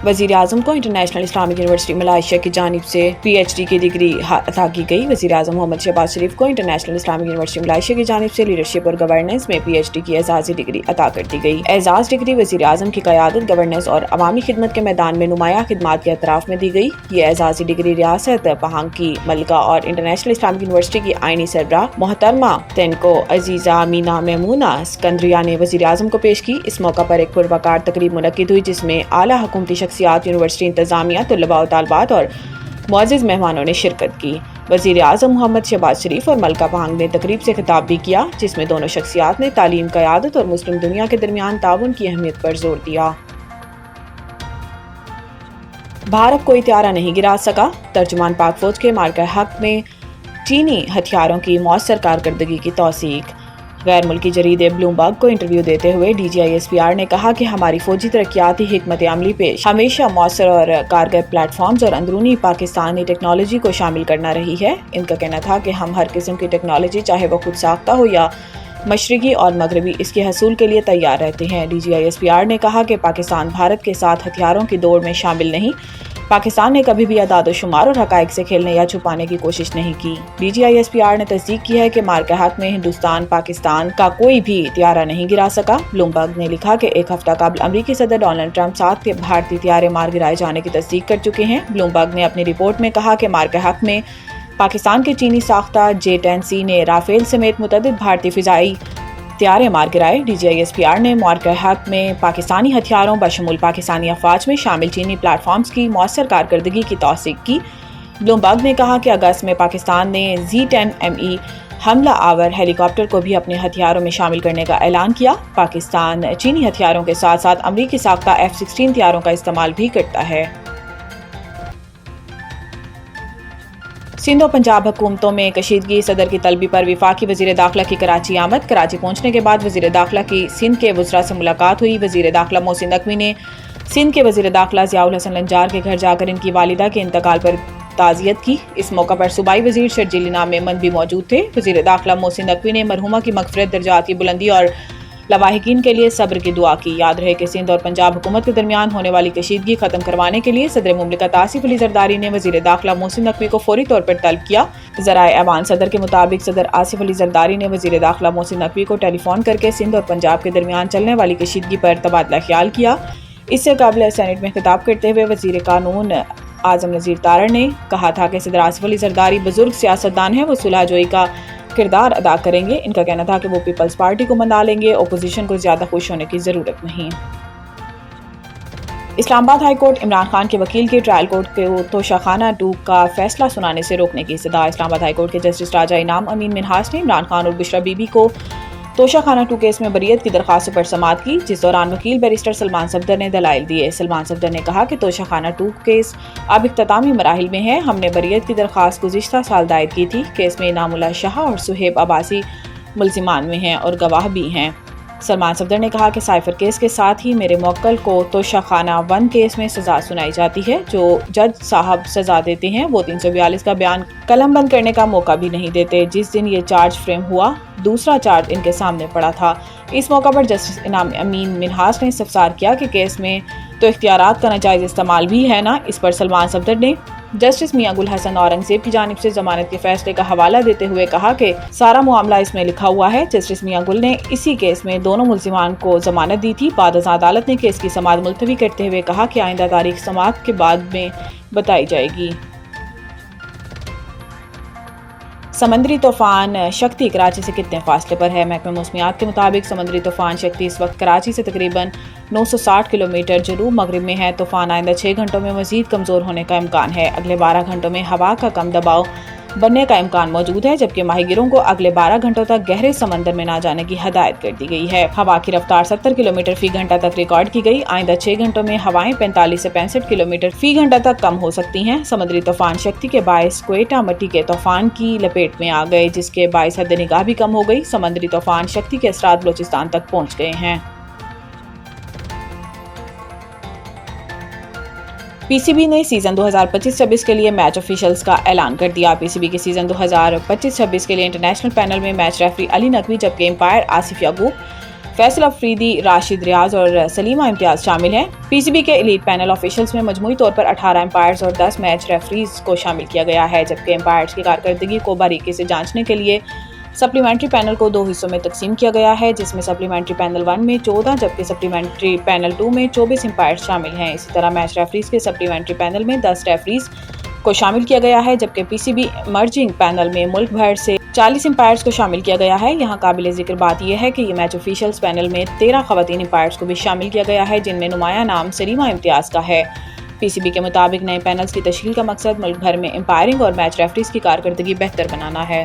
وزیر اعظم کو international Islamic university Malaysia کی جانب سے PhD کی ڈگری عطا کی گئی۔ وزیر اعظم محمد شہباز شریف کو انٹرنیشنل اسلامک یونیورسٹی ملائیشیا کی جانب سے لیڈرشپ اور گورننس میں PhD کی اعزازی ڈگری عطا کر دی گئی۔ اعزاز ڈگری وزیر اعظم کی قیادت، گورننس اور عوامی خدمت کے میدان میں نمایاں خدمات کے اعتراف میں دی گئی۔ یہ اعزازی ڈگری ریاست پہانگ کی ملکہ اور انٹرنیشنل اسلامک یونیورسٹی کی آئینی سربراہ محترمہ تینکو عزیزہ مینا میمونہ اسکندریہ نے وزیر اعظم کو پیش کی۔ اس موقع پر ایک پروقار تقریب منعقد ہوئی جس میں اعلیٰ حکومتی شخصیات، یونیورسٹی انتظامیہ، طلباء و طالبات اور معزز مہمانوں نے شرکت کی۔ وزیر اعظم محمد شہباز شریف اور ملکہ پہانگ نے تقریب سے خطاب بھی کیا، جس میں دونوں شخصیات نے تعلیم، قیادت اور مسلم دنیا کے درمیان تعاون کی اہمیت پر زور دیا۔ بھارت کوئی طیارہ نہیں گرا سکا، ترجمان پاک فوج کے مارکہ حق میں چینی ہتھیاروں کی مؤثر کارکردگی کی توثیق۔ غیر ملکی جریدے بلومبرگ کو انٹرویو دیتے ہوئے DGISPR نے کہا کہ ہماری فوجی ترقیاتی حکمت عملی پیش ہمیشہ مؤثر اور کارگر پلیٹ فارمز اور اندرونی پاکستانی ٹیکنالوجی کو شامل کرنا رہی ہے۔ ان کا کہنا تھا کہ ہم ہر قسم کی ٹیکنالوجی، چاہے وہ خود ساختہ ہو یا مشرقی اور مغربی، اس کے حصول کے لیے تیار رہتے ہیں۔ DGISPR نے کہا کہ پاکستان بھارت کے ساتھ ہتھیاروں کی دوڑ میں شامل نہیں۔ پاکستان نے کبھی بھی اعداد و شمار اور حقائق سے کھیلنے یا چھپانے کی کوشش نہیں کی۔ DGISPR نے تصدیق کی ہے کہ مارکہ حق میں ہندوستان پاکستان کا کوئی بھی طیارہ نہیں گرا سکا۔ بلومبرگ نے لکھا کہ ایک ہفتہ قبل امریکی صدر ڈونلڈ ٹرمپ 7 بھارتی طیارے مار گرائے جانے کی تصدیق کر چکے ہیں۔ بلومبرگ نے اپنی رپورٹ میں کہا کہ مارکہ حق میں پاکستان کے چینی ساختہ J-10C نے رافیل سمیت متعدد بھارتی فضائی طیارے مار گرائے۔ DGISPR نے مارکہ حق میں پاکستانی ہتھیاروں بشمول پاکستانی افواج میں شامل چینی پلیٹ فارمز کی مؤثر کارکردگی کی توثیق کی۔ بلومبرگ نے کہا کہ اگست میں پاکستان نے Z-10ME حملہ آور ہیلی کاپٹر کو بھی اپنے ہتھیاروں میں شامل کرنے کا اعلان کیا۔ پاکستان چینی ہتھیاروں کے ساتھ ساتھ امریکی ساختہ F-16 طیاروں کا استعمال بھی کرتا ہے۔ سندھ و پنجاب حکومتوں میں کشیدگی، صدر کی طلبی پر وفاقی وزیر داخلہ کی کراچی آمد۔ کراچی پہنچنے کے بعد وزیر داخلہ کی سندھ کے وزراء سے ملاقات ہوئی۔ وزیر داخلہ محسن نقوی نے سندھ کے وزیر داخلہ ضیاء الحسن لنجار کے گھر جا کر ان کی والدہ کے انتقال پر تعزیت کی۔ اس موقع پر صوبائی وزیر شرجیل انعام میمن بھی موجود تھے۔ وزیر داخلہ محسن نقوی نے مرحومہ کی مغفرت، درجات کی بلندی اور لواحقین کے لیے صبر کی دعا کی۔ یاد رہے کہ سندھ اور پنجاب حکومت کے درمیان ہونے والی کشیدگی ختم کروانے کے لیے صدر مملکت آصف علی زرداری نے وزیر داخلہ محسن نقوی کو فوری طور پر طلب کیا۔ ذرائع ایوان صدر کے مطابق صدر آصف علی زرداری نے وزیر داخلہ محسن نقوی کو ٹیلی فون کر کے سندھ اور پنجاب کے درمیان چلنے والی کشیدگی پر تبادلہ خیال کیا۔ اس سے قبل سینٹ میں خطاب کرتے ہوئے وزیر قانون اعظم نذیر تارڑ نے کہا تھا کہ صدر آصف علی زرداری بزرگ سیاستدان ہیں، وہ صلح جوئی کا کردار ادا کریں گے۔ ان کا کہنا تھا کہ وہ پیپلز پارٹی کو منا لیں گے، اپوزیشن کو زیادہ خوش ہونے کی ضرورت نہیں۔ اسلام آباد ہائی کورٹ عمران خان کے وکیل کی ٹرائل کورٹ کو توشہ خانہ 2 کا فیصلہ سنانے سے روکنے کی استدعا۔ اسلام آباد ہائی کورٹ کے جسٹس راجہ انعام امین منہاس نے عمران خان اور بشرا بی بی کو توشہ خانہ 2 کیس میں بریت کی درخواست پر سماعت کی، جس دوران وکیل بیرسٹر سلمان صفدر نے دلائل دیے۔ سلمان صفدر نے کہا کہ توشہ خانہ 2 کیس اب اختتامی مراحل میں ہے۔ ہم نے بریت کی درخواست گزشتہ سال دائر کی تھی۔ کیس میں انعام اللہ شاہ اور صہیب عباسی ملزمان میں ہیں اور گواہ بھی ہیں۔ سلمان صفدر نے کہا کہ سائفر کیس کے ساتھ ہی میرے موکل کو توشہ خانہ 1 کیس میں سزا سنائی جاتی ہے۔ جو جج صاحب سزا دیتے ہیں وہ 342 کا بیان قلم بند کرنے کا موقع بھی نہیں دیتے۔ جس دن یہ چارج فریم ہوا، دوسرا چارج ان کے سامنے پڑا تھا۔ اس موقع پر جسٹس انعام امین منہاس نے استفسار کیا کہ کیس میں تو اختیارات کا ناجائز استعمال بھی ہے نا؟ اس پر سلمان صفدر نے جسٹس میاں گل حسن اورنگزیب کی جانب سے ضمانت کے فیصلے کا حوالہ دیتے ہوئے کہا کہ سارا معاملہ اس میں لکھا ہوا ہے۔ جسٹس میاں گل نے اسی کیس میں دونوں ملزمان کو ضمانت دی تھی۔ بعد ازاں عدالت نے کیس کی سماعت ملتوی کرتے ہوئے کہا کہ آئندہ تاریخ سماعت کے بعد میں بتائی جائے گی۔ سمندری طوفان شکتی کراچی سے کتنے فاصلے پر ہے؟ محکمہ موسمیات کے مطابق سمندری طوفان شکتی اس وقت کراچی سے تقریباً 960 کلومیٹر جنوب مغرب میں ہے۔ طوفان آئندہ 6 گھنٹوں میں مزید کمزور ہونے کا امکان ہے۔ اگلے 12 گھنٹوں میں ہوا کا کم دباؤ بننے کا امکان موجود ہے، جبکہ ماہی گیروں کو اگلے 12 گھنٹوں تک گہرے سمندر میں نہ جانے کی ہدایت کر دی گئی ہے۔ ہوا کی رفتار 70 کلومیٹر فی گھنٹہ تک ریکارڈ کی گئی۔ آئندہ 6 گھنٹوں میں ہوائیں 45 سے 65 کلومیٹر فی گھنٹہ تک کم ہو سکتی ہیں۔ سمندری طوفان شکتی کے باعث کوئٹہ مٹی کے طوفان کی لپیٹ میں آ گئے، جس کے باعث حد نگاہ بھی کم ہو گئی۔ سمندری طوفان شکتی کے اثرات بلوچستان تک پہنچ گئے ہیں۔ پی سی بی نے سیزن 2025-26 کے لیے میچ آفیشلز کا اعلان کر دیا۔ پی سی بی کے سیزن 2025-26 کے لیے انٹرنیشنل پینل میں میچ ریفری علی نقوی، جبکہ امپائر آصف یعقوب، فیصل افریدی، راشد ریاض اور سلیمہ امتیاز شامل ہیں۔ پی سی بی کے ایلیٹ پینل آفیشلز میں مجموعی طور پر 18 امپائرز اور 10 میچ ریفریز کو شامل کیا گیا ہے، جبکہ امپائرز کی کارکردگی کو باریکی سے جانچنے کے لیے سپلیمنٹری پینل کو 2 حصوں میں تقسیم کیا گیا ہے، جس میں سپلیمنٹری پینل 1 میں 14 جبکہ سپلیمنٹری پینل 2 میں 24 امپائرز شامل ہیں۔ اسی طرح میچ ریفریز کے سپلیمنٹری پینل میں 10 ریفریز کو شامل کیا گیا ہے، جبکہ پی سی بی مرجنگ پینل میں ملک بھر سے 40 امپائرز کو شامل کیا گیا ہے۔ یہاں قابل ذکر بات یہ ہے کہ یہ میچ آفیشلز پینل میں 13 خواتین امپائرز کو بھی شامل کیا گیا ہے، جن میں نمایاں نام سلیمہ امتیاز کا ہے۔ پی سی بی کے مطابق نئے پینلز کی تشکیل کا مقصد ملک بھر میں امپائرنگ اور میچ ریفریز کی کارکردگی بہتر بنانا ہے۔